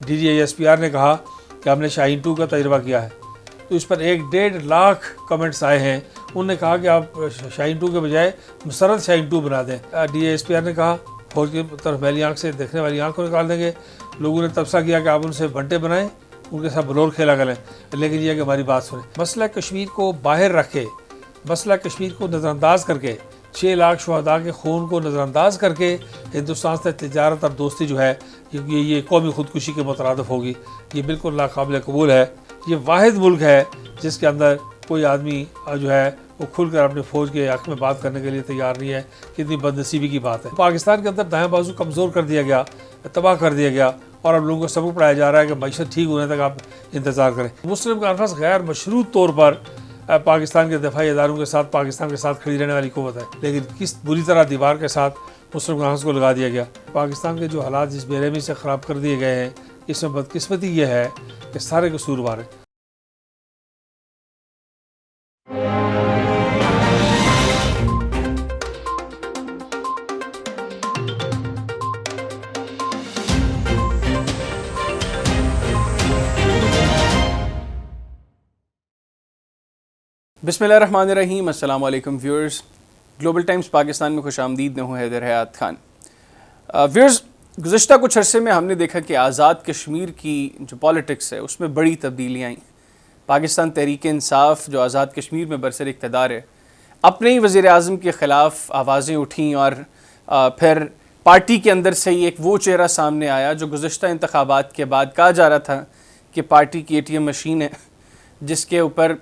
DGISPR نے کہا کہ ہم نے شاہین 2 کا تجربہ کیا ہے، تو اس پر 1.5 لاکھ کمنٹس آئے ہیں۔ انہوں نے کہا کہ آپ شاہین 2 کے بجائے مسرت شاہین 2 بنا دیں۔ DGISPR نے کہا فوج کی طرف میلی آنکھ سے دیکھنے والی آنکھ کو نکال دیں گے۔ لوگوں نے تبصرہ کیا کہ آپ ان سے بنٹے بنائیں، ان کے ساتھ بلور کھیلا کریں، لیکن یہ کہ ہماری بات سنیں۔ مسئلہ کشمیر کو باہر رکھ کے، مسئلہ کشمیر کو نظر انداز کر کے، 6 لاکھ شہداء کے خون کو نظر انداز کر کے ہندوستان سے تجارت اور دوستی جو ہے یہ قومی خودکشی کے مترادف ہوگی۔ یہ بالکل ناقابل قبول ہے۔ یہ واحد ملک ہے جس کے اندر کوئی آدمی جو ہے وہ کھل کر اپنے فوج کے حق میں بات کرنے کے لیے تیار نہیں ہے۔ کتنی بدنصیبی کی بات ہے۔ پاکستان کے اندر دائیں بازو کمزور کر دیا گیا، تباہ کر دیا گیا، اور اب لوگوں کو سبق پڑھایا جا رہا ہے کہ معیشت ٹھیک ہونے تک آپ انتظار کریں۔ مسلم کانفرنس غیر مشروط طور پر پاکستان کے دفاعی اداروں کے ساتھ، پاکستان کے ساتھ کھڑی رہنے والی قوت ہے، لیکن کس بری طرح دیوار کے ساتھ مسلم کانفرنس کو لگا دیا گیا۔ پاکستان کے جو حالات جس بے رحمی سے خراب کر دیے گئے ہیں، اس میں بدقسمتی یہ ہے کہ سارے قصوروار ہیں۔ بسم اللہ الرحمن الرحیم۔ السلام علیکم ویورز، گلوبل ٹائمز پاکستان میں خوش آمدید۔ میں ہوں حیدر حیات خان۔ ویورز، گزشتہ کچھ عرصے میں ہم نے دیکھا کہ آزاد کشمیر کی جو پالیٹکس ہے اس میں بڑی تبدیلیاں آئیں۔ پاکستان تحریک انصاف جو آزاد کشمیر میں برسر اقتدار ہے، اپنے ہی وزیر اعظم کے خلاف آوازیں اٹھیں، اور پھر پارٹی کے اندر سے ہی ایک وہ چہرہ سامنے آیا جو گزشتہ انتخابات کے بعد کہا جا رہا تھا کہ پارٹی کی ATM مشین ہے، جس کے اوپر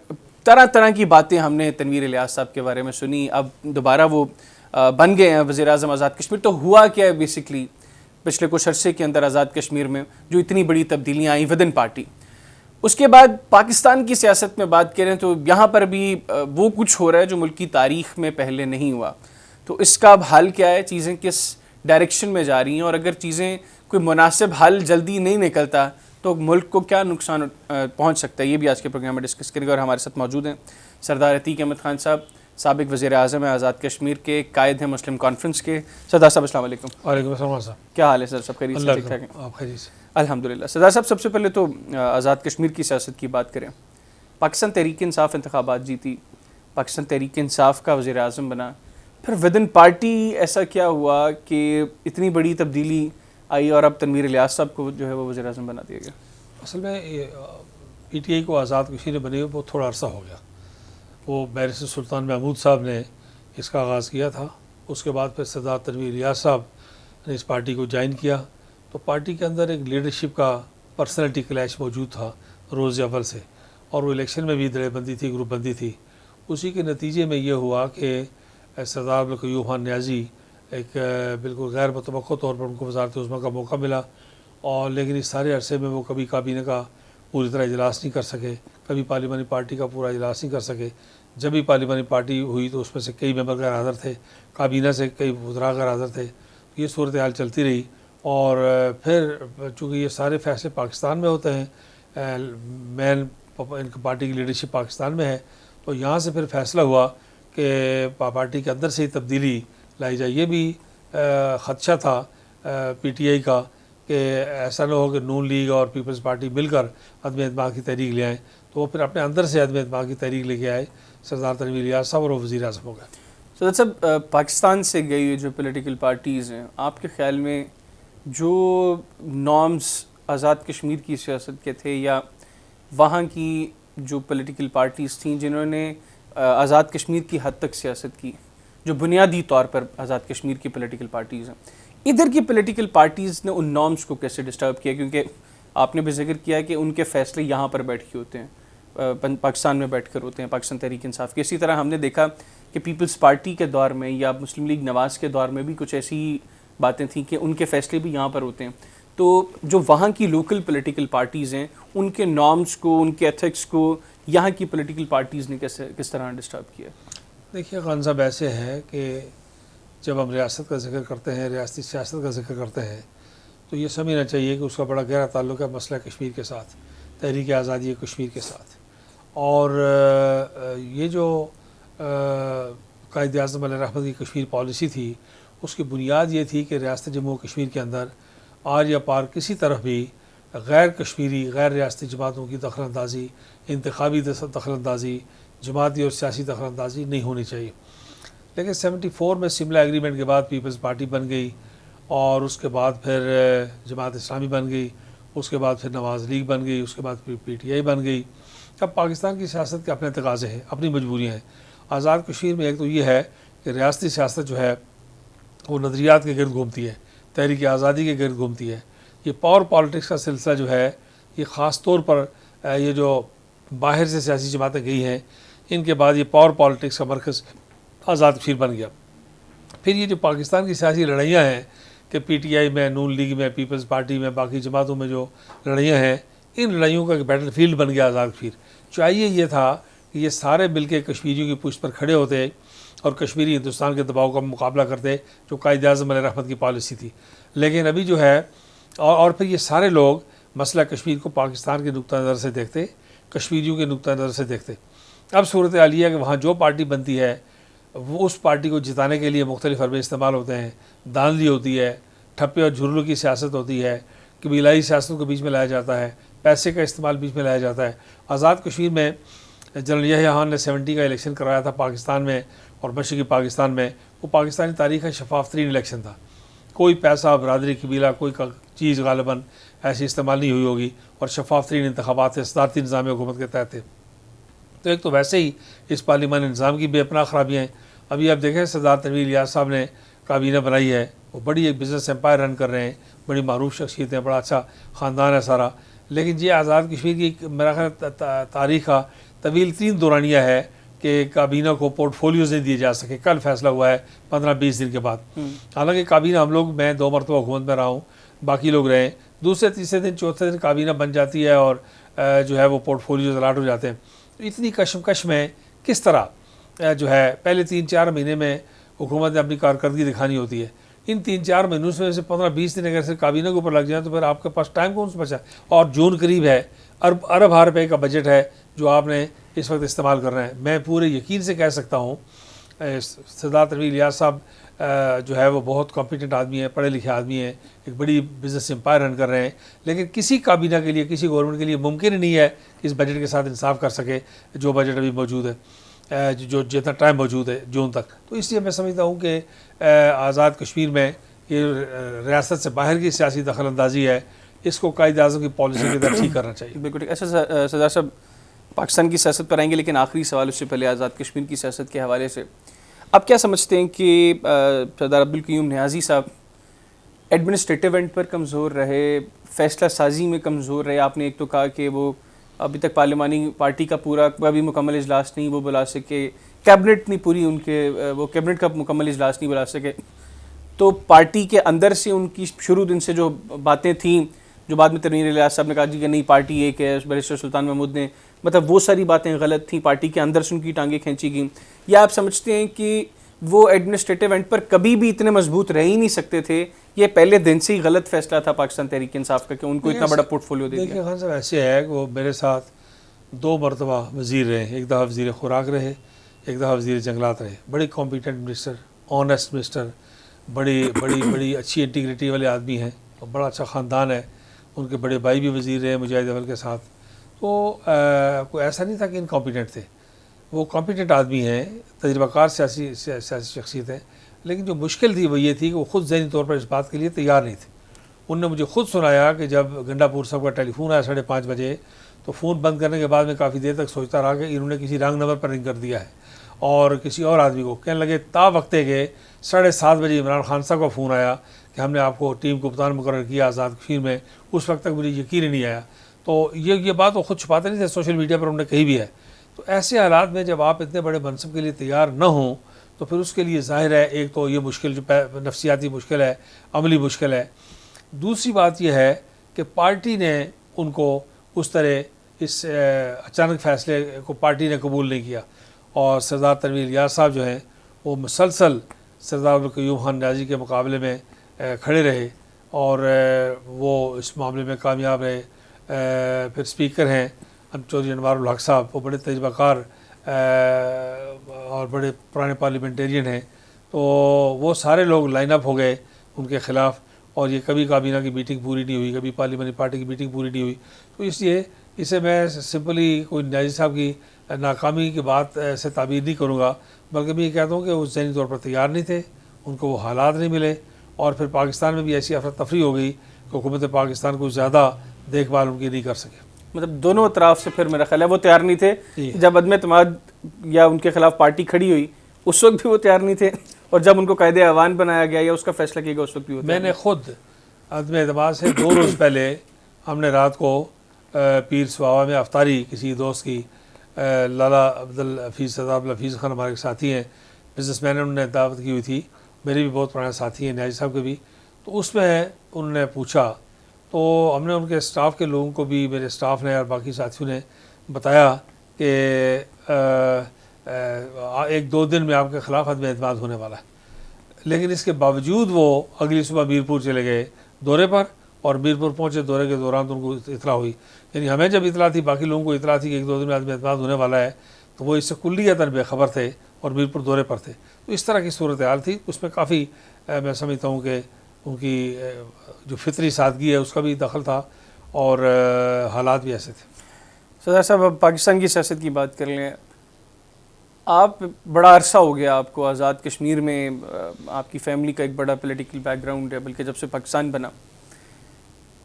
طرح طرح کی باتیں ہم نے تنویر الیاس صاحب کے بارے میں سنی۔ اب دوبارہ وہ بن گئے ہیں وزیر اعظم آزاد کشمیر۔ تو ہوا کیا ہے بیسکلی پچھلے کچھ عرصے کے اندر آزاد کشمیر میں جو اتنی بڑی تبدیلیاں آئیں ودن پارٹی؟ اس کے بعد پاکستان کی سیاست میں بات کریں تو یہاں پر بھی وہ کچھ ہو رہا ہے جو ملک کی تاریخ میں پہلے نہیں ہوا۔ تو اس کا اب حل کیا ہے؟ چیزیں کس ڈائریکشن میں جا رہی ہیں؟ اور اگر چیزیں کوئی مناسب حل جلدی نہیں نکلتا تو ملک کو کیا نقصان پہنچ سکتا ہے؟ یہ بھی آج کے پروگرام میں ڈسکس کریں گے، اور ہمارے ساتھ موجود ہیں سردار عتیق احمد خان صاحب، سابق وزیر اعظم ہیں، آزاد کشمیر کے قائد ہیں مسلم کانفرنس کے۔ سردار صاحب السلام علیکم۔ وعلیکم السلام صاحب، کیا حال ہے سر؟ سب خیریت سے؟ ٹھیک ٹھاک ہیں؟ آپ خیریت سے؟ الحمدللہ۔ سردار صاحب، سب سے پہلے تو آزاد کشمیر کی سیاست کی بات کریں۔ پاکستان تحریک انصاف انتخابات جیتی، پاکستان تحریک انصاف کا وزیر اعظم بنا، پھر ودن پارٹی ایسا کیا ہوا کہ اتنی بڑی تبدیلی آئی اور اب تنویر الیاس صاحب کو جو ہے وہ وزیر اعظم بنا دیا گیا؟ اصل میں PTI کو آزاد کشمیر بنے ہوئے بہت تھوڑا عرصہ ہو گیا۔ وہ بیرسٹر سلطان محمود صاحب نے اس کا آغاز کیا تھا، اس کے بعد پھر سردار تنویر الیاس صاحب نے اس پارٹی کو جوائن کیا۔ تو پارٹی کے اندر ایک لیڈرشپ کا پرسنالٹی کلیش موجود تھا روز اول سے، اور وہ الیکشن میں بھی دڑے بندی تھی، گروپ بندی تھی۔ اسی کے نتیجے میں یہ ہوا کہ سردار عبدالقیوم خان نیازی ایک بالکل غیر متوقع طور پر ان کو وزارت عظمیٰ کا موقع ملا، اور لیکن اس سارے عرصے میں وہ کبھی کابینہ کا پوری طرح اجلاس نہیں کر سکے، کبھی پارلیمانی پارٹی کا پورا اجلاس نہیں کر سکے۔ جب بھی پارلیمانی پارٹی ہوئی تو اس میں سے کئی ممبر غیر حاضر تھے، کابینہ سے کئی وزراء غیر حاضر تھے۔ یہ صورتحال چلتی رہی، اور پھر چونکہ یہ سارے فیصلے پاکستان میں ہوتے ہیں، مین ان کی پارٹی کی لیڈرشپ پاکستان میں ہے، تو یہاں سے پھر فیصلہ ہوا کہ پارٹی کے اندر سے ہی تبدیلی لائی جائے۔ یہ بھی خدشہ تھا PTI کا کہ ایسا نہ ہو کہ نون لیگ اور پیپلز پارٹی مل کر عدم اعتماد کی تحریک لے آئیں، تو وہ پھر اپنے اندر سے عدم اعتماد کی تحریک لے کے آئے سردار تنویر الیاس صاحب، اور وہ وزیر اعظم ہو گئے۔ سردار صاحب، پاکستان سے گئی ہوئی جو پولیٹیکل پارٹیز ہیں، آپ کے خیال میں جو نارمز آزاد کشمیر کی سیاست کے تھے، یا وہاں کی جو پولیٹیکل پارٹیز تھیں جنہوں نے آزاد کشمیر کی حد تک سیاست کی، جو بنیادی طور پر آزاد کشمیر کی پولیٹیکل پارٹیز ہیں، ادھر کی پولیٹیکل پارٹیز نے ان نارمز کو کیسے ڈسٹرب کیا؟ کیونکہ آپ نے بھی ذکر کیا کہ ان کے فیصلے یہاں پر بیٹھ کے ہوتے ہیں، پاکستان میں بیٹھ کر ہوتے ہیں، پاکستان تحریک انصاف کے۔ اسی طرح ہم نے دیکھا کہ پیپلز پارٹی کے دور میں یا مسلم لیگ نواز کے دور میں بھی کچھ ایسی باتیں تھیں کہ ان کے فیصلے بھی یہاں پر ہوتے ہیں۔ تو جو وہاں کی لوکل پولیٹیکل پارٹیز ہیں، ان کے نارمز کو، ان کے ایتھکس کو یہاں کی پولیٹیکل پارٹیز نے کس طرح ڈسٹرب کیا؟ دیکھیے خان صاحب، ایسے ہے کہ جب ہم ریاست کا ذکر کرتے ہیں، ریاستی سیاست کا ذکر کرتے ہیں، تو یہ سمجھنا چاہیے کہ اس کا بڑا گہرا تعلق ہے مسئلہ کشمیر کے ساتھ، تحریک آزادی کشمیر کے ساتھ۔ اور یہ جو قائد اعظم علیہ رحمت کی کشمیر پالیسی تھی، اس کی بنیاد یہ تھی کہ ریاست جموں و کشمیر کے اندر آر یا پار کسی طرف بھی غیر کشمیری غیر ریاستی جماعتوں کی دخل اندازی، انتخابی دخل اندازی، جماعتی اور سیاسی دخل اندازی نہیں ہونی چاہیے. لیکن 74 میں سملا ایگریمنٹ کے بعد پیپلز پارٹی بن گئی، اور اس کے بعد پھر جماعت اسلامی بن گئی، اس کے بعد پھر نواز لیگ بن گئی، اس کے بعد پھر پی ٹی آئی بن گئی. اب پاکستان کی سیاست کے اپنے تقاضے ہیں، اپنی مجبوریاں ہیں. آزاد کشمیر میں ایک تو یہ ہے کہ ریاستی سیاست جو ہے وہ نظریات کے گرد گھومتی ہے، تحریک آزادی کے گرد گھومتی ہے. یہ پاور پالیٹکس کا سلسلہ جو ہے یہ خاص طور پر یہ جو باہر سے سیاسی جماعتیں گئی ہیں ان کے بعد یہ پاور پالیٹکس کا مرکز آزاد کشمیر بن گیا. پھر یہ جو پاکستان کی سیاسی لڑائیاں ہیں کہ پی ٹی آئی میں، نون لیگ میں، پیپلز پارٹی میں، باقی جماعتوں میں جو لڑائیاں ہیں، ان لڑائیوں کا ایک بیٹل فیلڈ بن گیا آزاد کشمیر. چاہیے یہ تھا کہ یہ سارے مل کے کشمیریوں کی پشت پر کھڑے ہوتے اور کشمیری ہندوستان کے دباؤ کا مقابلہ کرتے، جو قائد اعظم علیہ رحمت کی پالیسی تھی. لیکن ابھی جو ہے اور پھر یہ سارے لوگ مسئلہ کشمیر کو پاکستان کے نقطہ نظر سے دیکھتے، کشمیریوں کے نقطہ نظر سے دیکھتے. اب صورتحال یہ ہے کہ وہاں جو پارٹی بنتی ہے وہ اس پارٹی کو جتانے کے لیے مختلف حربے استعمال ہوتے ہیں، دھاندلی ہوتی ہے، ٹھپے اور جھرلوں کی سیاست ہوتی ہے، قبیلائی سیاستوں کے بیچ میں لایا جاتا ہے، پیسے کا استعمال بیچ میں لایا جاتا ہے. آزاد کشمیر میں جنرل یحییٰ خان نے 70 کا الیکشن کروایا تھا پاکستان میں اور مشرقی پاکستان میں. وہ پاکستانی تاریخ کا شفاف ترین الیکشن تھا. کوئی پیسہ، برادری، قبیلہ، کوئی چیز غالباً ایسی استعمال نہیں ہوئی ہوگی، اور شفاف ترین انتخابات صدارتی نظام حکومت کے تحت تھے. تو ایک تو ویسے ہی اس پارلیمانی نظام کی بے پناہ خرابیاں ہیں. ابھی آپ دیکھیں سردار تنویر الیاس صاحب نے کابینہ بنائی ہے، وہ بڑی ایک بزنس امپائر رن کر رہے ہیں، بڑی معروف شخصیت ہیں، بڑا اچھا خاندان ہے سارا. لیکن یہ آزاد کشمیر کی میرا خیال تاریخ کا طویل ترین دورانیہ ہے کہ کابینہ کو پورٹ فولیوز نہیں دیے جا سکے. کل فیصلہ ہوا ہے 15-20 دن کے بعد. حالانکہ کابینہ ہم لوگ، میں 2 مرتبہ حکومت میں رہا ہوں، باقی لوگ رہے ہیں، دوسرے تیسرے دن چوتھے دن کابینہ بن جاتی ہے اور جو ہے وہ پورٹ فولیوز الاٹ ہو جاتے ہیں. اتنی کشمکش میں کس طرح جو ہے پہلے 3-4 مہینے میں حکومت نے اپنی کارکردگی دکھانی ہوتی ہے. ان 3-4 مہینوں سے 15-20 دن اگر صرف کابینہ کے اوپر لگ جائیں تو پھر آپ کے پاس ٹائم کون سا بچا. اور جون قریب ہے، ارب روپے کا بجٹ ہے جو آپ نے اس وقت استعمال کر رہے ہیں. میں پورے یقین سے کہہ سکتا ہوں سردار تنویر الیاس صاحب جو ہے وہ بہت کمپیٹنٹ آدمی ہیں، پڑھے لکھے آدمی ہیں، ایک بڑی بزنس امپائر رن کر رہے ہیں. لیکن کسی کابینہ کے لیے، کسی گورنمنٹ کے لیے ممکن ہی نہیں ہے کہ اس بجٹ کے ساتھ انصاف کر سکے جو بجٹ ابھی موجود ہے، جو جتنا ٹائم موجود ہے جون تک. تو اس لیے میں سمجھتا ہوں کہ آزاد کشمیر میں یہ ریاست سے باہر کی سیاسی دخل اندازی ہے، اس کو قائد اعظم کی پالیسی کے تحت ٹھیک کرنا چاہیے. بالکل ٹھیک. اچھا سردار صاحب، پاکستان کی سیاست پر آئیں گے، لیکن آخری سوال اس سے پہلے آزاد کشمیر کی سیاست کے حوالے سے آپ کیا سمجھتے ہیں کہ سردار عبدالقیوم نیازی صاحب ایڈمنسٹریٹو اینڈ پر کمزور رہے، فیصلہ سازی میں کمزور رہے؟ آپ نے ایک تو کہا کہ وہ ابھی تک پارلیمانی پارٹی کا پورا بھی مکمل اجلاس نہیں وہ بلا سکے، کیبنٹ نہیں پوری ان کے، وہ کیبنٹ کا مکمل اجلاس نہیں بلا سکے. تو پارٹی کے اندر سے ان کی شروع دن سے جو باتیں تھیں، جو بعد میں تنویر الیاس صاحب نے کہا جی کہ نہیں پارٹی ایک ہے، بیرسٹر سلطان محمود نے، مطلب وہ ساری باتیں غلط تھیں، پارٹی کے اندر سے ان کی ٹانگیں کھینچی گئیں. یا آپ سمجھتے ہیں کہ وہ ایڈمنسٹریٹو اینڈ پر کبھی بھی اتنے مضبوط رہ ہی نہیں سکتے تھے، یہ پہلے دن سے ہی غلط فیصلہ تھا پاکستان تحریک انصاف کا کہ ان کو اتنا بڑا پورٹ فولیو دے دیا؟ دیکھیے خان صاحب، ایسے ہے کہ وہ میرے ساتھ 2 مرتبہ وزیر رہے، ایک دفعہ وزیر خوراک رہے، ایک دفعہ وزیر جنگلات رہے. بڑے کمپیٹنٹ منسٹر، آنیسٹ منسٹر، بڑی اچھی انٹیگریٹی والے آدمی ہیں اور بڑا اچھا خاندان ہے. ان کے بڑے بھائی بھی وزیر رہے مجاہد اول کے ساتھ. تو کوئی ایسا نہیں تھا کہ انکمپیٹنٹ تھے، وہ کمپیٹنٹ آدمی ہیں، تجربہ کار سیاسی شخصیت ہیں. لیکن جو مشکل تھی وہ یہ تھی کہ وہ خود ذہنی طور پر اس بات کے لیے تیار نہیں تھے. انہوں نے مجھے خود سنایا کہ جب گنڈا پور صاحب کا ٹیلی فون آیا 5:30 بجے تو فون بند کرنے کے بعد میں کافی دیر تک سوچتا رہا کہ انہوں نے کسی رانگ نمبر پر رنگ کر دیا ہے، اور کسی اور آدمی کو کہنے لگے. تا وقتے کے 7:30 بجے عمران خان صاحب کا فون آیا کہ ہم نے آپ کو ٹیم کپتان مقرر کیا آزاد کشمیر میں. اس وقت تک مجھے یقین ہی نہیں آیا. تو یہ بات وہ خود چھپاتے نہیں تھے، سوشل میڈیا پر انہوں نے کہی بھی ہے. تو ایسے حالات میں جب آپ اتنے بڑے منصب کے لیے تیار نہ ہوں تو پھر اس کے لیے ظاہر ہے ایک تو یہ مشکل جو نفسیاتی مشکل ہے، عملی مشکل ہے. دوسری بات یہ ہے کہ پارٹی نے ان کو اس طرح اس اچانک فیصلے کو پارٹی نے قبول نہیں کیا. اور سردار تنویر الیاس صاحب جو ہیں وہ مسلسل سردار عبدالقیوم خان نیازی کے مقابلے میں کھڑے رہے اور وہ اس معاملے میں کامیاب رہے. پھر اسپیکر ہیں چودھری انوار الحق صاحب، وہ بڑے تجربہ کار اور بڑے پرانے پارلیمنٹیرین ہیں. تو وہ سارے لوگ لائن اپ ہو گئے ان کے خلاف اور یہ کبھی کابینہ کی میٹنگ پوری نہیں ہوئی, کبھی پارلیمانی پارٹی کی میٹنگ پوری نہیں ہوئی. تو اس لیے اسے میں سمپلی کوئی نیازی صاحب کی ناکامی کی بات سے تعبیر نہیں کروں گا, بلکہ میں یہ کہتا ہوں کہ وہ ذہنی طور پر تیار نہیں تھے, ان کو وہ حالات نہیں ملے, اور پھر پاکستان میں بھی ایسی افراتفری ہو گئی کہ حکومت پاکستان کو زیادہ دیکھ بھال ان کی نہیں کر سکے. مطلب دونوں اطراف سے پھر میرا خیال ہے وہ تیار نہیں تھے. جی. جب عدم اعتماد یا ان کے خلاف پارٹی کھڑی ہوئی اس وقت بھی وہ تیار نہیں تھے, اور جب ان کو قائد ایوان بنایا گیا یا اس کا فیصلہ کیا گیا اس وقت بھی وہ میں نے خود عدم اعتماد سے 2 روز پہلے ہم نے رات کو پیر سواوا میں افطاری کسی دوست کی, لالا عبدالحفیظ عبدالحفیظ خان ہمارے ساتھی ہیں, بزنس مین, انہوں نے دعوت کی ہوئی تھی, میرے بھی بہت پرانے ساتھی ہیں نیازی صاحب کے بھی. تو اس میں انہوں نے پوچھا, تو ہم نے ان کے اسٹاف کے لوگوں کو بھی, میرے اسٹاف نے اور باقی ساتھیوں نے بتایا کہ 1-2 دن میں آپ کے خلاف عدم اعتماد ہونے والا ہے. لیکن اس کے باوجود وہ اگلی صبح میرپور چلے گئے دورے پر, اور میرپور پہنچے, دورے کے دوران تو ان کو اطلاع ہوئی, یعنی ہمیں جب اطلاع تھی باقی لوگوں کو اطلاع تھی کہ 1-2 دن میں عدم اعتماد ہونے والا ہے, تو وہ اس سے کلیتاً بے خبر تھے اور میرپور دورے پر تھے. تو اس طرح کی صورتحال تھی. اس میں کافی میں سمجھتا ہوں کہ ان کی جو فطری سادگی ہے اس کا بھی دخل تھا, اور حالات بھی ایسے تھے. سردار صاحب اب پاکستان کی سیاست کی بات کر لیں. آپ بڑا عرصہ ہو گیا آپ کو آزاد کشمیر میں, آپ کی فیملی کا ایک بڑا پولیٹیکل بیک گراؤنڈ ہے, بلکہ جب سے پاکستان بنا,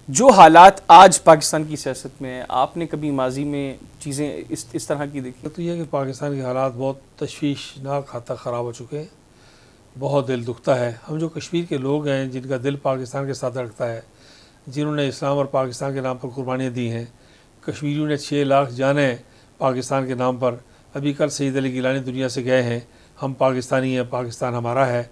جو حالات آج پاکستان کی سیاست میں ہیں, آپ نے کبھی ماضی میں چیزیں اس طرح کی دیکھی؟ تو یہ کہ پاکستان کے حالات بہت تشویشناک حد تک خراب ہو چکے ہیں, بہت دل دکھتا ہے. ہم جو کشمیر کے لوگ ہیں جن کا دل پاکستان کے ساتھ دھڑکتا ہے, جنہوں نے اسلام اور پاکستان کے نام پر قربانیاں دی ہیں, کشمیریوں نے 6 لاکھ جانیں پاکستان کے نام پر. ابھی کل سعید علی گیلانی دنیا سے گئے ہیں, ہم پاکستانی ہیں, پاکستان ہمارا ہے,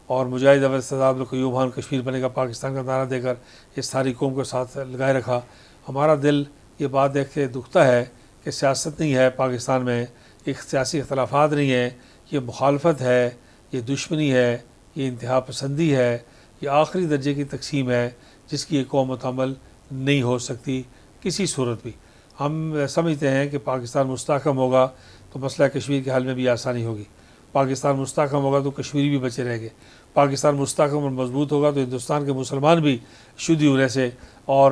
اور مجاہد اول سردار قیوم خان کشمیر بنے گا پاکستان کا نعرہ دے کر اس ساری قوم کو ساتھ لگائے رکھا. ہمارا دل یہ بات دیکھ کے دکھتا ہے کہ سیاست نہیں ہے پاکستان میں, ایک سیاسی اختلافات نہیں ہیں, یہ مخالفت ہے, یہ دشمنی ہے, یہ انتہا پسندی ہے, یہ آخری درجے کی تقسیم ہے جس کی ایک قوم متحمل نہیں ہو سکتی کسی صورت بھی. ہم سمجھتے ہیں کہ پاکستان مستحکم ہوگا تو مسئلہ کشمیر کے حل میں بھی آسانی ہوگی, پاکستان مستحکم ہوگا تو کشمیری بھی بچے رہیں گے, پاکستان مستحکم اور مضبوط ہوگا تو ہندوستان کے مسلمان بھی شدی ہونے سے اور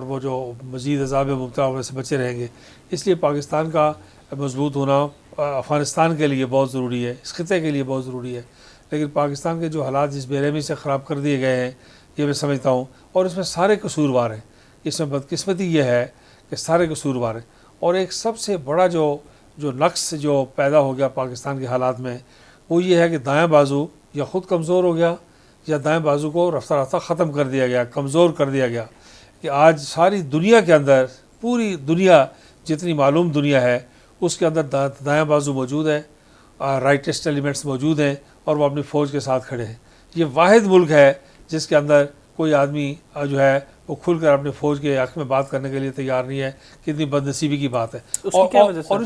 وہ جو مزید عذاب میں مبتلا ہونے سے بچے رہیں گے. اس لیے پاکستان کا مضبوط ہونا افغانستان کے لیے بہت ضروری ہے, اس خطے کے لیے بہت ضروری ہے. لیکن پاکستان کے جو حالات جس بے رحمی سے خراب کر دیے گئے ہیں, یہ میں سمجھتا ہوں, اور اس میں سارے قصوروار ہیں. اس میں بدقسمتی یہ ہے کہ سارے قصوروار ہیں, اور ایک سب سے بڑا جو نقص جو پیدا ہو گیا پاکستان کے حالات میں, وہ یہ ہے کہ دائیں بازو یا خود کمزور ہو گیا, یا دائیں بازو کو رفتہ رفتہ ختم کر دیا گیا, کمزور کر دیا گیا. کہ آج ساری دنیا کے اندر, پوری دنیا جتنی معلوم دنیا ہے اس کے اندر دائیں بازو موجود ہے, رائٹسٹ ایلیمنٹس موجود ہیں, اور وہ اپنی فوج کے ساتھ کھڑے ہیں. یہ واحد ملک ہے جس کے اندر کوئی آدمی جو ہے وہ کھل کر اپنے فوج کے حق میں بات کرنے کے لیے تیار نہیں ہے. کتنی بد نصیبی کی بات ہے. اور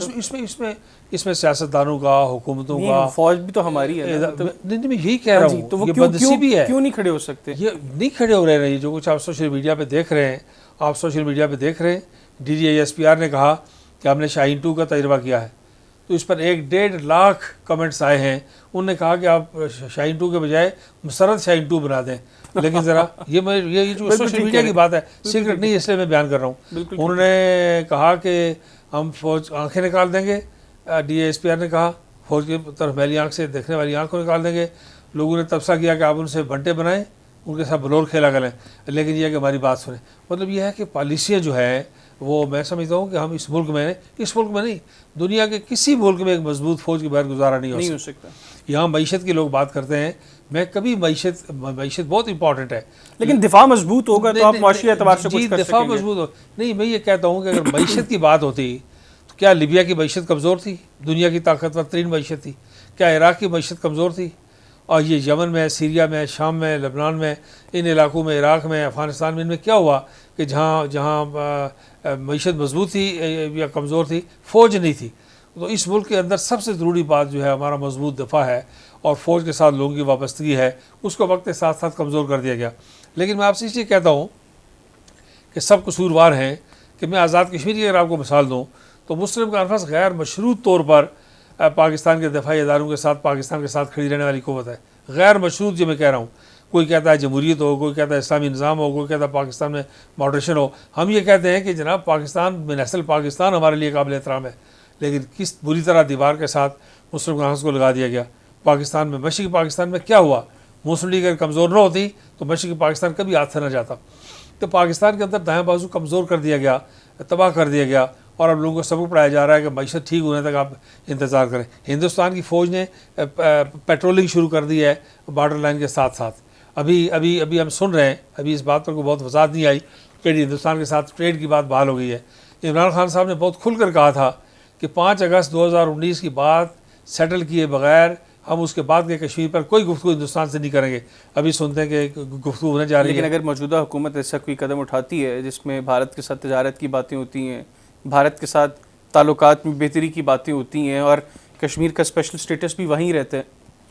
اس میں سیاستدانوں کا, حکومتوں کا, فوج بھی تو ہماری ہے. نہیں میں یہی کہہ رہا ہوں, تو وہ یہ بد نصیبی ہے. کیوں نہیں کھڑے ہو سکتے؟ یہ نہیں کھڑے ہو رہے ہیں. جو کچھ آپ سوشل میڈیا پہ دیکھ رہے ہیں, D G S P R نے کہا کہ ہم نے شاہین 2 کا تجربہ کیا ہے, تو اس پر 1.5 لاکھ کمنٹس آئے ہیں. انہوں نے کہا کہ آپ شاہین 2 کے بجائے مسرت شاہین 2 بنا دیں. لیکن ذرا یہ جو سوشل میڈیا کی بات ہے, سیکرٹ نہیں, اس لیے میں بیان کر رہا ہوں. انہوں نے کہا کہ ہم فوج آنکھیں نکال دیں گے, ڈی ایس پی آر نے کہا فوج کی طرف میلی آنکھ سے دیکھنے والی آنکھ کو نکال دیں گے. لوگوں نے تبصرہ کیا کہ آپ ان سے بنٹے بنائیں, ان کے ساتھ بلور کھیلا کریں, لیکن یہ ہے کہ ہماری بات سنیں. مطلب یہ ہے کہ پالیسیاں جو ہیں وہ میں سمجھتا ہوں کہ ہم اس ملک میں نہیں, دنیا کے کسی ملک میں ایک مضبوط فوج کے بغیر گزارا نہیں ہو سکتا. یہاں معیشت کے لوگ بات کرتے ہیں, میں کبھی معیشت بہت امپورٹنٹ ہے, لیکن دفاع مضبوط ہوگا تو آپ معاشی اعتبار سے کچھ کر سکیں گے. دفاع مضبوط ہو نہیں, میں یہ کہتا ہوں کہ اگر معیشت کی بات ہوتی تو کیا لیبیا کی معیشت کمزور تھی؟ دنیا کی طاقتور ترین معیشت تھی. کیا عراق کی معیشت کمزور تھی؟ اور یہ یمن میں, سیریا میں, شام میں, لبنان میں, ان علاقوں میں, عراق میں, افغانستان میں, ان میں کیا ہوا کہ جہاں معیشت مضبوط تھی یا کمزور تھی, فوج نہیں تھی. تو اس ملک کے اندر سب سے ضروری بات جو ہے ہمارا مضبوط دفاع ہے, اور فوج کے ساتھ لوگوں کی وابستگی ہے, اس کو وقت کے ساتھ ساتھ کمزور کر دیا گیا. لیکن میں آپ سے اس لیے کہتا ہوں کہ سب قصوروار ہیں کہ میں آزاد کشمیر کی اگر آپ کو مثال دوں تو مسلم کانفرنس غیر مشروط طور پر پاکستان کے دفاعی اداروں کے ساتھ, پاکستان کے ساتھ کھڑی رہنے والی قوت ہے. غیر مشروط جو میں کہہ رہا ہوں, کوئی کہتا ہے جمہوریت ہو, کوئی کہتا ہے اسلامی نظام ہو, کوئی کہتا ہے پاکستان میں ماڈریشن ہو. ہم یہ کہتے ہیں کہ جناب پاکستان میں نسل پاکستان ہمارے لیے قابل احترام ہے, لیکن کس بری طرح دیوار کے ساتھ مسلم کانگریس کو لگا دیا گیا. پاکستان میں مشرقی پاکستان میں کیا ہوا؟ مسلم لیگ اگر کمزور نہ ہوتی تو مشرقی پاکستان کبھی ہاتھ سے نہ جاتا. تو پاکستان کے اندر دائیں بازو کمزور کر دیا گیا, تباہ کر دیا گیا, اور اب لوگوں کو سبق پڑھایا جا رہا ہے کہ معیشت ٹھیک ہونے تک آپ انتظار کریں. ہندوستان کی فوج نے پیٹرولنگ شروع کر دی ہے بارڈر لائن کے ساتھ ساتھ. ابھی ہم سن رہے ہیں, ابھی اس بات پر کوئی بہت وضاحت نہیں آئی کہ ہندوستان کے ساتھ ٹریڈ کی بات بحال ہو گئی ہے. عمران خان صاحب نے بہت کھل کر کہا تھا کہ 5 اگست 2019 کی بات سیٹل کیے بغیر ہم اس کے بعد کے کشمیر پر کوئی گفتگو ہندوستان سے نہیں کریں گے. ابھی سنتے ہیں کہ گفتگو ہونے جا رہی ہے. لیکن اگر موجودہ حکومت ایسا کوئی قدم اٹھاتی ہے جس میں بھارت کے ساتھ تجارت کی باتیں ہوتی ہیں, بھارت کے ساتھ تعلقات میں بہتری کی باتیں ہوتی ہیں, اور کشمیر کا اسپیشل اسٹیٹس بھی وہیں رہتا ہے,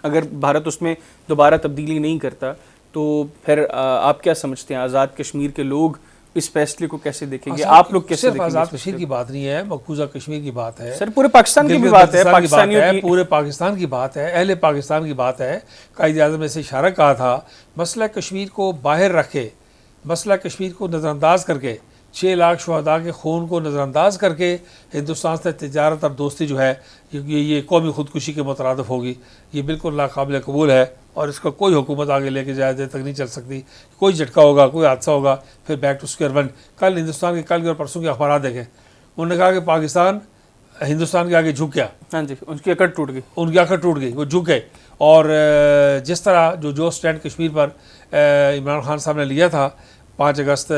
اگر بھارت اس میں دوبارہ تبدیلی نہیں کرتا تو پھر آپ کیا سمجھتے ہیں آزاد کشمیر کے لوگ اس فیصلے کو کیسے دیکھیں گے؟ آپ لوگ کیسے دیکھیں گے؟ آزاد کشمیر کی بات نہیں ہے, مقبوضہ کشمیر کی بات ہے سر, پورے پاکستان کی بھی بات ہے, پاکستانیوں کی, پورے پاکستان کی بات ہے, اہل پاکستان کی بات ہے. قائد اعظم نے اسے اشارہ کہا تھا, مسئلہ کشمیر کو باہر رکھے, مسئلہ کشمیر کو نظر انداز کر کے, 6 لاکھ شہداء کے خون کو نظر انداز کر کے ہندوستان سے تجارت اور دوستی جو ہے یہ قومی خودکشی کے مترادف ہوگی. یہ بالکل ناقابل قبول ہے, اور اس کا کوئی حکومت آگے لے کے جائے دیر تک نہیں چل سکتی. کوئی جھٹکا ہوگا, کوئی حادثہ ہوگا, پھر بیک ٹو اسکوائر ون. کل ہندوستان کے کل کے اور پرسوں کے اخبارات دیکھیں, انہوں نے کہا کہ پاکستان ہندوستان کے آگے جھک گیا. ہاں جی, ان کی اکڑ ٹوٹ گئی, ان کی اکڑ ٹوٹ گئی, وہ جھک گئے. اور جس طرح جو اسٹینڈ کشمیر پر عمران خان صاحب نے لیا تھا 5 اگست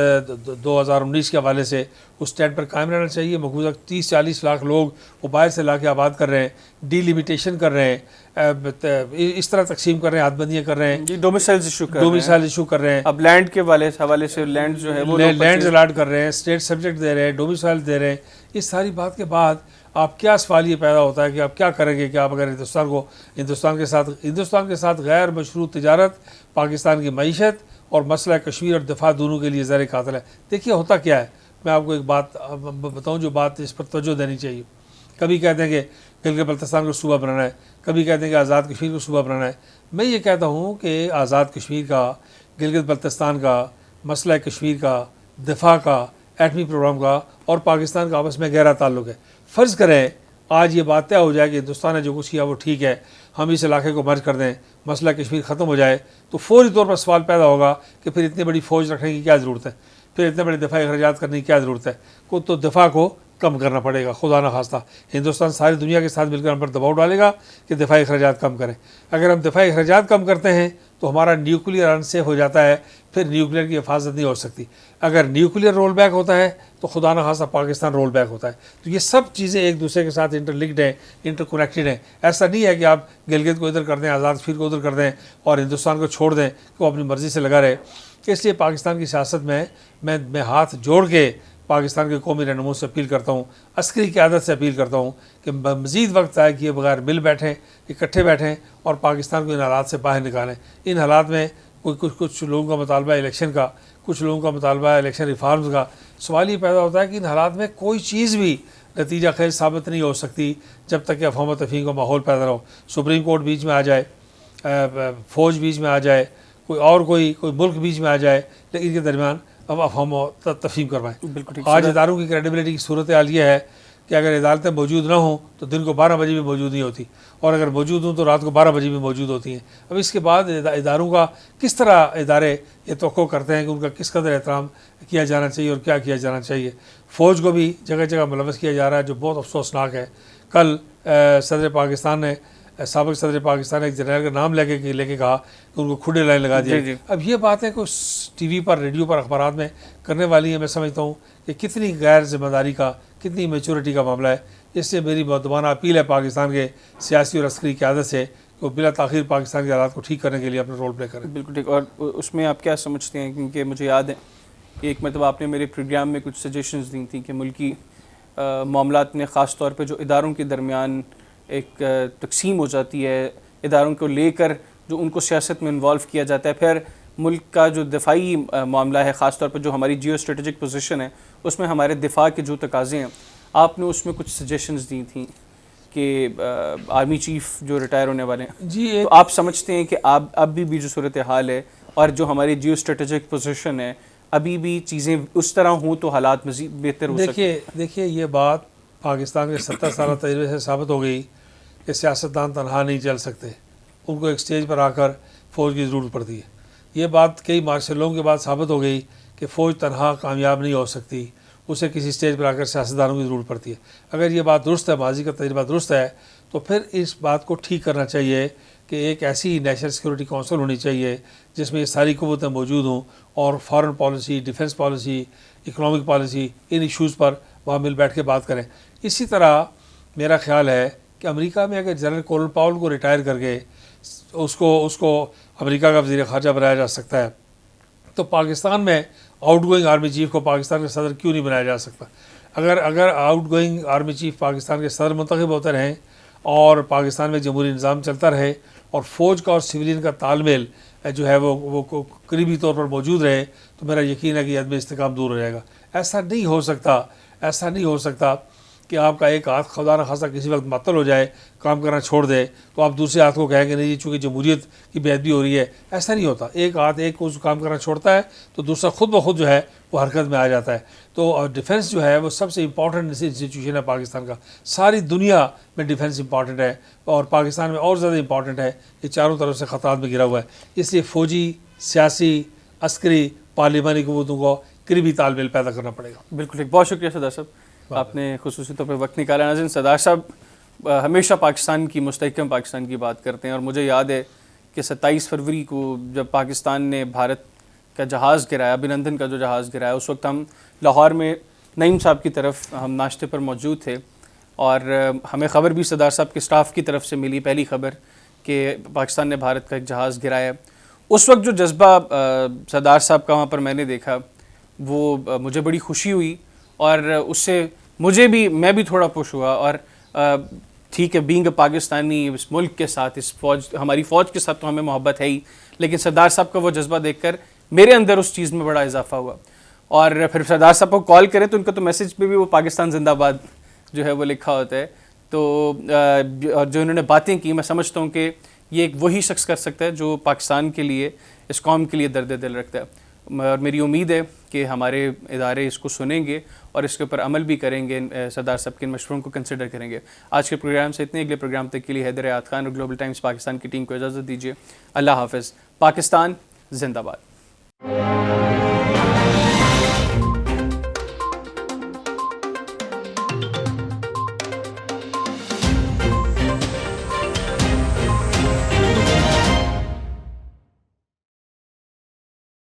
2019 کے حوالے سے, اس اسٹینڈ پر قائم رہنا چاہیے. مقبوضہ 30-40 لاکھ لوگ وہ باہر سے لا کے آباد کر رہے ہیں, ڈی لیمیٹیشن کر رہے ہیں, اس طرح تقسیم کر رہے ہیں, حد بندیاں کر رہے ہیں, ڈومیسائل ایشو کر رہے ہیں. اب لینڈ کے حوالے سے لینڈ جو ہے وہ لینڈز الاٹ کر رہے ہیں, اسٹیٹ سبجیکٹ دے رہے ہیں, ڈومیسائل دے رہے ہیں. اس ساری بات کے بعد آپ کیا سوال یہ پیدا ہوتا ہے کہ آپ کیا کریں گے کہ آپ اگر ہندوستان کے ساتھ غیر مشروط تجارت, پاکستان کی معیشت اور مسئلہ کشمیر اور دفاع دونوں کے لیے زہر قاتل ہے. دیکھیے ہوتا کیا ہے, میں آپ کو ایک بات بتاؤں جو بات اس پر توجہ دینی چاہیے. کبھی کہتے ہیں کہ گلگت بلتستان کو صوبہ بنانا ہے, کبھی کہتے ہیں کہ آزاد کشمیر کو صوبہ بنانا ہے. میں یہ کہتا ہوں کہ آزاد کشمیر کا, گلگت بلتستان کا, مسئلہ کشمیر کا, دفاع کا, ایٹمی پروگرام کا اور پاکستان کا آپس میں گہرا تعلق ہے. فرض کریں آج یہ بات طے ہو جائے کہ ہندوستان نے جو کچھ کیا وہ ٹھیک ہے, ہم اس علاقے کو مرج کر دیں, مسئلہ کشمیر ختم ہو جائے, تو فوری طور پر سوال پیدا ہوگا کہ پھر اتنی بڑی فوج رکھنے کی کیا ضرورت ہے, پھر اتنے بڑے دفاعی اخراجات کرنے کی کیا ضرورت ہے. تو دفاع کو کم کرنا پڑے گا. خدا نہ خواستہ ہندوستان ساری دنیا کے ساتھ مل کر ہم پر دباؤ ڈالے گا کہ دفاعی اخراجات کم کریں. اگر ہم دفاعی اخراجات کم کرتے ہیں تو ہمارا نیوکلیئر انسیف ہو جاتا ہے, پھر نیوکلیئر کی حفاظت نہیں ہو سکتی. اگر نیوکلیئر رول بیک ہوتا ہے تو خدا نہ خواستہ پاکستان رول بیک ہوتا ہے. تو یہ سب چیزیں ایک دوسرے کے ساتھ انٹر لنکڈ ہیں, انٹر کنیکٹڈ ہیں. ایسا نہیں ہے کہ آپ گلگت کو ادھر کر دیں, آزاد کشمیر کو ادھر کر دیں اور ہندوستان کو چھوڑ دیں کہ وہ اپنی مرضی سے لگا رہے. اس لیے پاکستان کی سیاست میں ہاتھ جوڑ کے پاکستان کے قومی رہنماؤں سے اپیل کرتا ہوں, عسکری قیادت سے اپیل کرتا ہوں کہ مزید وقت ضائع کیے بغیر مل بیٹھیں, اکٹھے بیٹھیں اور پاکستان کو ان حالات سے باہر نکالیں. ان حالات میں کچھ لوگوں کا مطالبہ الیکشن کا, کچھ لوگوں کا مطالبہ الیکشن ریفارمز کا. سوال یہ پیدا ہوتا ہے کہ ان حالات میں کوئی چیز بھی نتیجہ خیز ثابت نہیں ہو سکتی جب تک کہ افہام و تفہیم کا ماحول پیدا نہ ہو. سپریم کورٹ بیچ میں آ جائے, فوج بیچ میں آ جائے, کوئی ملک بیچ میں آ جائے, لیکن ان کے درمیان اب افہام و تفہیم کروائیں. آج اداروں کی کریڈیبلٹی کی صورتحال یہ ہے کہ اگر عدالتیں موجود نہ ہوں تو دن کو 12 بجے بھی موجود نہیں ہوتی, اور اگر موجود ہوں تو رات کو 12 بجے بھی موجود ہوتی ہیں. اب اس کے بعد اداروں کا کس طرح ادارے یہ توقع کرتے ہیں کہ ان کا کس قدر احترام کیا جانا چاہیے اور کیا کیا جانا چاہیے. فوج کو بھی جگہ جگہ ملوث کیا جا رہا ہے جو بہت افسوسناک ہے. کل سابق صدر پاکستان نے ایک جنرل کا نام لے کے کہا کہ ان کو کھڈے لائن لگا دیا. اب یہ باتیں کچھ ٹی وی پر, ریڈیو پر, اخبارات میں کرنے والی ہیں. میں سمجھتا ہوں کہ کتنی غیر ذمہ داری کا, کتنی میچورٹی کا معاملہ ہے. اس سے میری مؤدبانہ اپیل ہے پاکستان کے سیاسی اور عسکری قیادت سے کہ وہ بلا تاخیر پاکستان کے حالات کو ٹھیک کرنے کے لیے اپنا رول پلے کریں. بالکل ٹھیک. اور اس میں آپ کیا سمجھتے ہیں, کیونکہ مجھے یاد ہے کہ ایک مرتبہ آپ نے میرے پروگرام میں کچھ سجیشنز دی تھیں کہ ملکی معاملات میں خاص طور پہ جو اداروں کے درمیان ایک تقسیم ہو جاتی ہے, اداروں کو لے کر جو ان کو سیاست میں انوالو کیا جاتا ہے, پھر ملک کا جو دفاعی معاملہ ہے, خاص طور پر جو ہماری جیو اسٹریٹجک پوزیشن ہے, اس میں ہمارے دفاع کے جو تقاضے ہیں, آپ نے اس میں کچھ سجیشنز دی تھیں کہ آرمی چیف جو ریٹائر ہونے والے ہیں, جی تو آپ سمجھتے ہیں کہ اب بھی جو صورتحال ہے اور جو ہماری جیو اسٹریٹجک پوزیشن ہے ابھی بھی چیزیں اس طرح ہوں تو حالات مزید بہتر ہو سکتے ہیں؟ دیکھیے یہ بات پاکستان کے 70 سالہ تجربے سے ثابت ہو گئی کہ سیاستدان تنہا نہیں چل سکتے، ان کو ایک سٹیج پر آ کر فوج کی ضرورت پڑتی ہے. یہ بات کئی مارشلوں کے بعد ثابت ہو گئی کہ فوج تنہا کامیاب نہیں ہو سکتی، اسے کسی سٹیج پر آ کر سیاستدانوں کی ضرورت پڑتی ہے. اگر یہ بات درست ہے، ماضی کا تجربہ درست ہے، تو پھر اس بات کو ٹھیک کرنا چاہیے کہ ایک ایسی نیشنل سیکورٹی کونسل ہونی چاہیے جس میں یہ ساری قوتیں موجود ہوں اور foreign policy, defence policy, economic policy, ان ایشوز پر وہاں مل بیٹھ کے بات کریں. اسی طرح میرا خیال ہے کہ امریکہ میں اگر جنرل کولن پاول کو ریٹائر کر کے اس کو امریکہ کا وزیر خارجہ بنایا جا سکتا ہے، تو پاکستان میں آؤٹ گوئنگ آرمی چیف کو پاکستان کے صدر کیوں نہیں بنایا جا سکتا؟ اگر out going army chief Pakistan کے صدر منتخب ہوتے رہیں اور پاکستان میں جمہوری نظام چلتا رہے اور فوج کا اور سویلین کا تال میل جو ہے وہ قریبی طور پر موجود رہے، تو میرا یقین ہے کہ عدم استحکام دور ہو جائے گا. ایسا نہیں ہو سکتا کہ آپ کا ایک ہاتھ خدا نخواستہ کسی وقت معطل ہو جائے، کام کرنا چھوڑ دے، تو آپ دوسرے ہاتھ کو کہیں گے نہیں جی چونکہ جمہوریت کی بے ادبی ہو رہی ہے. ایسا نہیں ہوتا. ایک ہاتھ ایک کو کام کرنا چھوڑتا ہے تو دوسرا خود بخود جو ہے وہ حرکت میں آ جاتا ہے. تو ڈیفنس جو ہے وہ سب سے امپورٹنٹ انسٹیٹیوشن ہے پاکستان کا. ساری دنیا میں ڈیفنس امپورٹنٹ ہے اور پاکستان میں اور زیادہ امپورٹنٹ ہے. یہ چاروں طرف سے خطرات میں گھرا ہوا ہے. اس لیے فوجی، سیاسی، عسکری، پارلیمانی قوتوں کو قریبی تال میل پیدا کرنا پڑے گا. بالکل ٹھیک، بہت شکریہ سردار صاحب، آپ نے خصوصی طور پہ وقت نکالا. ناظرین، سردار صاحب ہمیشہ پاکستان کی، مستحکم پاکستان کی بات کرتے ہیں، اور مجھے یاد ہے کہ 27 فروری کو جب پاکستان نے بھارت کا جہاز گرایا، ابھینندن کا جو جہاز گرایا، اس وقت ہم لاہور میں نعیم صاحب کی طرف ہم ناشتے پر موجود تھے، اور ہمیں خبر بھی سردار صاحب کے سٹاف کی طرف سے ملی، پہلی خبر کہ پاکستان نے بھارت کا ایک جہاز گرایا. اس وقت جو جذبہ سردار صاحب کا وہاں پر میں نے دیکھا، وہ مجھے بڑی خوشی ہوئی، اور اس سے میں بھی تھوڑا خوش ہوا. اور ٹھیک ہے، بینگ اے پاکستانی، اس ملک کے ساتھ، اس ہماری فوج کے ساتھ تو ہمیں محبت ہے ہی، لیکن سردار صاحب کا وہ جذبہ دیکھ کر میرے اندر اس چیز میں بڑا اضافہ ہوا. اور پھر سردار صاحب کو کال کریں تو ان کا تو میسج پہ بھی وہ پاکستان زندہ باد جو ہے وہ لکھا ہوتا ہے. تو جو انہوں نے باتیں کی، میں سمجھتا ہوں کہ یہ ایک وہی شخص کر سکتا ہے جو پاکستان کے لیے، اس قوم کے لیے درد دل رکھتا ہے. اور میری امید ہے کہ ہمارے ادارے اس کو سنیں گے اور اس کے اوپر عمل بھی کریں گے، سردار صاحب کے مشوروں کو کنسیڈر کریں گے. آج کے پروگرام سے اتنے، اگلے پروگرام تک کے لیے حیدر حیات خان اور گلوبل ٹائمز پاکستان کی ٹیم کو اجازت دیجیے. اللہ حافظ. پاکستان زندہ باد.